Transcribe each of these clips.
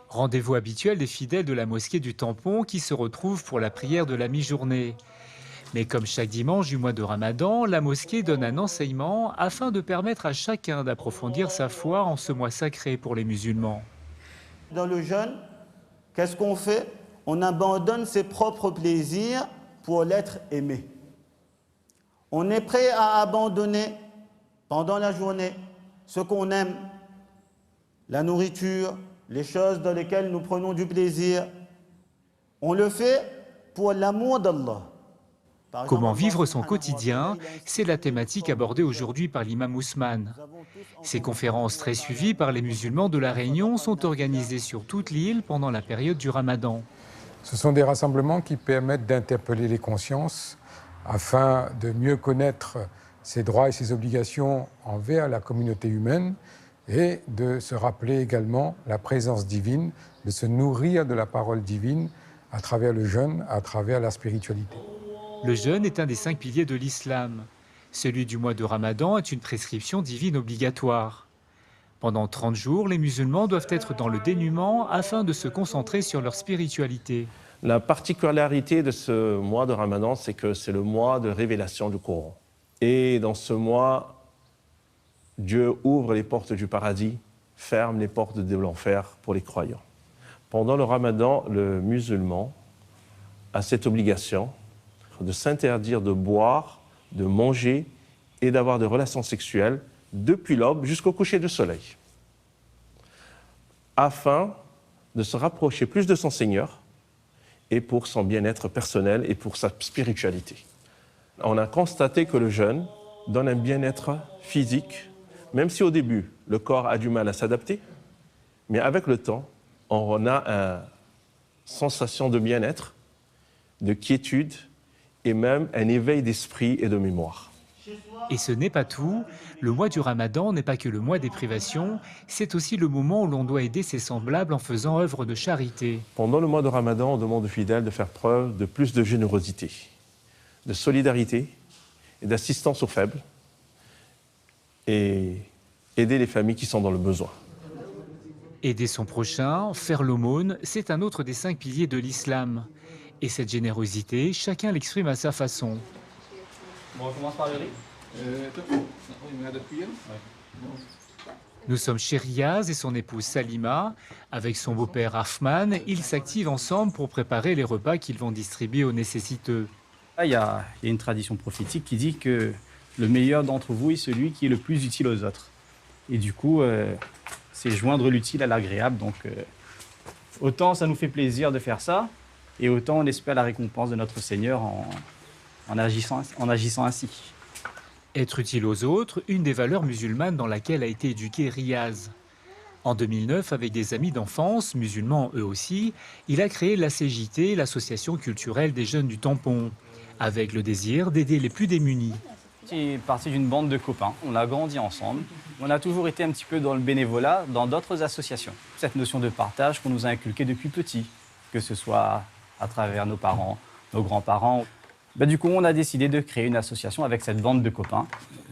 Rendez-vous habituel des fidèles de la mosquée du Tampon qui se retrouvent pour la prière de la mi-journée. Mais comme chaque dimanche du mois de Ramadan, la mosquée donne un enseignement afin de permettre à chacun d'approfondir sa foi en ce mois sacré pour les musulmans. Dans le jeûne, qu'est-ce qu'on fait? On abandonne ses propres plaisirs pour l'être aimé. On est prêt à abandonner pendant la journée ce qu'on aime, la nourriture, les choses dans lesquelles nous prenons du plaisir. On le fait pour l'amour d'Allah. Comment vivre son quotidien, c'est la thématique abordée aujourd'hui par l'imam Ousmane. Ces conférences très suivies par les musulmans de la Réunion sont organisées sur toute l'île pendant la période du Ramadan. Ce sont des rassemblements qui permettent d'interpeller les consciences afin de mieux connaître ses droits et ses obligations envers la communauté humaine et de se rappeler également la présence divine, de se nourrir de la parole divine à travers le jeûne, à travers la spiritualité. Le jeûne est un des 5 piliers de l'islam. Celui du mois de Ramadan est une prescription divine obligatoire. Pendant 30 jours, les musulmans doivent être dans le dénuement afin de se concentrer sur leur spiritualité. La particularité de ce mois de Ramadan, c'est que c'est le mois de révélation du Coran. Et dans ce mois, Dieu ouvre les portes du paradis, ferme les portes de l'enfer pour les croyants. Pendant le Ramadan, le musulman a cette obligation de s'interdire de boire, de manger et d'avoir des relations sexuelles depuis l'aube jusqu'au coucher du soleil, afin de se rapprocher plus de son Seigneur et pour son bien-être personnel et pour sa spiritualité. On a constaté que le jeûne donne un bien-être physique, même si au début, le corps a du mal à s'adapter, mais avec le temps, on a une sensation de bien-être, de quiétude et même un éveil d'esprit et de mémoire. Et ce n'est pas tout. Le mois du Ramadan n'est pas que le mois des privations, c'est aussi le moment où l'on doit aider ses semblables en faisant œuvre de charité. Pendant le mois de Ramadan, on demande aux fidèles de faire preuve de plus de générosité, de solidarité et d'assistance aux faibles et aider les familles qui sont dans le besoin. Aider son prochain, faire l'aumône, c'est un autre des 5 piliers de l'islam. Et cette générosité, chacun l'exprime à sa façon. Bon, on commence par le riz. Nous sommes chez Riaz et son épouse Salima. Avec son beau-père Afman, ils s'activent ensemble pour préparer les repas qu'ils vont distribuer aux nécessiteux. Il y a une tradition prophétique qui dit que le meilleur d'entre vous est celui qui est le plus utile aux autres. Et du coup, c'est joindre l'utile à l'agréable. Donc, autant ça nous fait plaisir de faire ça, et autant on espère la récompense de notre Seigneur en agissant ainsi. Être utile aux autres, une des valeurs musulmanes dans laquelle a été éduqué Riaz. En 2009, avec des amis d'enfance, musulmans eux aussi, il a créé l'ACJT, l'association culturelle des jeunes du Tampon, avec le désir d'aider les plus démunis. C'est parti d'une bande de copains, on a grandi ensemble, on a toujours été un petit peu dans le bénévolat, dans d'autres associations. Cette notion de partage qu'on nous a inculquée depuis petit, que ce soit à travers nos parents, nos grands-parents. Du coup, on a décidé de créer une association avec cette bande de copains.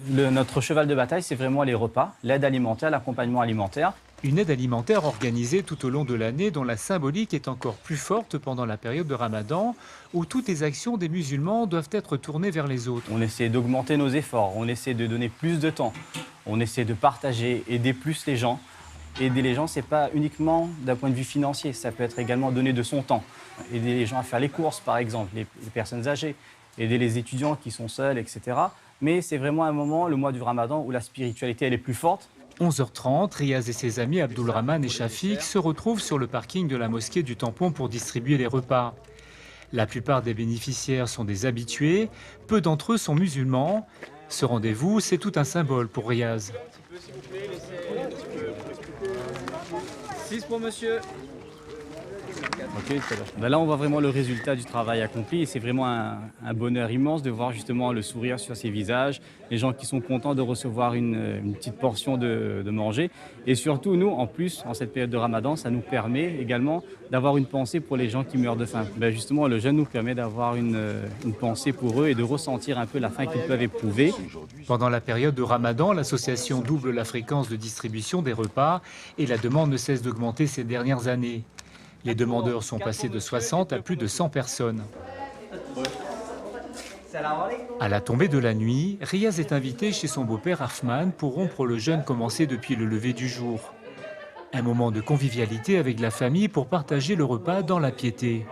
Notre cheval de bataille, c'est vraiment les repas, l'aide alimentaire, l'accompagnement alimentaire. Une aide alimentaire organisée tout au long de l'année dont la symbolique est encore plus forte pendant la période de Ramadan, où toutes les actions des musulmans doivent être tournées vers les autres. On essaie d'augmenter nos efforts, on essaie de donner plus de temps, on essaie de partager, aider plus les gens. Aider les gens, ce n'est pas uniquement d'un point de vue financier, ça peut être également donner de son temps. Aider les gens à faire les courses, par exemple, les personnes âgées, aider les étudiants qui sont seuls, etc. Mais c'est vraiment un moment, le mois du Ramadan, où la spiritualité elle est plus forte. 11h30, Riaz et ses amis Abdulrahman et Shafik se retrouvent sur le parking de la mosquée du Tampon pour distribuer les repas. La plupart des bénéficiaires sont des habitués, peu d'entre eux sont musulmans. Ce rendez-vous, c'est tout un symbole pour Riaz. 6 pour monsieur. Ben là, on voit vraiment le résultat du travail accompli et c'est vraiment un bonheur immense de voir justement le sourire sur ces visages, les gens qui sont contents de recevoir une petite portion de manger. Et surtout, nous, en plus, en cette période de Ramadan, ça nous permet également d'avoir une pensée pour les gens qui meurent de faim. Ben justement, le jeûne nous permet d'avoir une pensée pour eux et de ressentir un peu la faim qu'ils peuvent éprouver. Pendant la période de Ramadan, l'association double la fréquence de distribution des repas et la demande ne cesse d'augmenter ces dernières années. Les demandeurs sont passés de 60 à plus de 100 personnes. À la tombée de la nuit, Riaz est invité chez son beau-père Arfman pour rompre le jeûne commencé depuis le lever du jour. Un moment de convivialité avec la famille pour partager le repas dans la piété.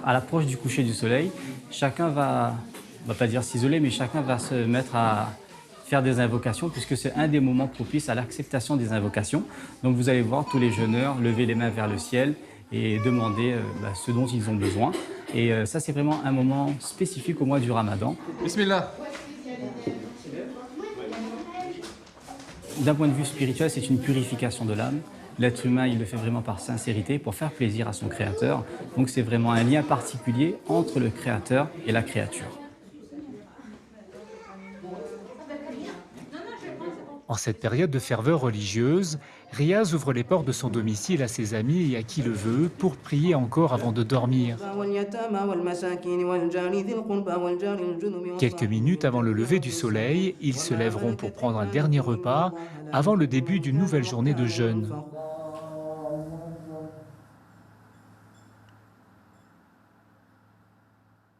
À l'approche du coucher du soleil, chacun va, on va pas dire s'isoler, mais chacun va se mettre à faire des invocations puisque c'est un des moments propices à l'acceptation des invocations. Donc vous allez voir tous les jeûneurs lever les mains vers le ciel et demander ce dont ils ont besoin. Et ça, c'est vraiment un moment spécifique au mois du Ramadan. Bismillah. D'un point de vue spirituel, c'est une purification de l'âme. L'être humain, il le fait vraiment par sincérité, pour faire plaisir à son Créateur. Donc c'est vraiment un lien particulier entre le Créateur et la créature. En cette période de ferveur religieuse, Riaz ouvre les portes de son domicile à ses amis et à qui le veut pour prier encore avant de dormir. Quelques minutes avant le lever du soleil, ils se lèveront pour prendre un dernier repas avant le début d'une nouvelle journée de jeûne.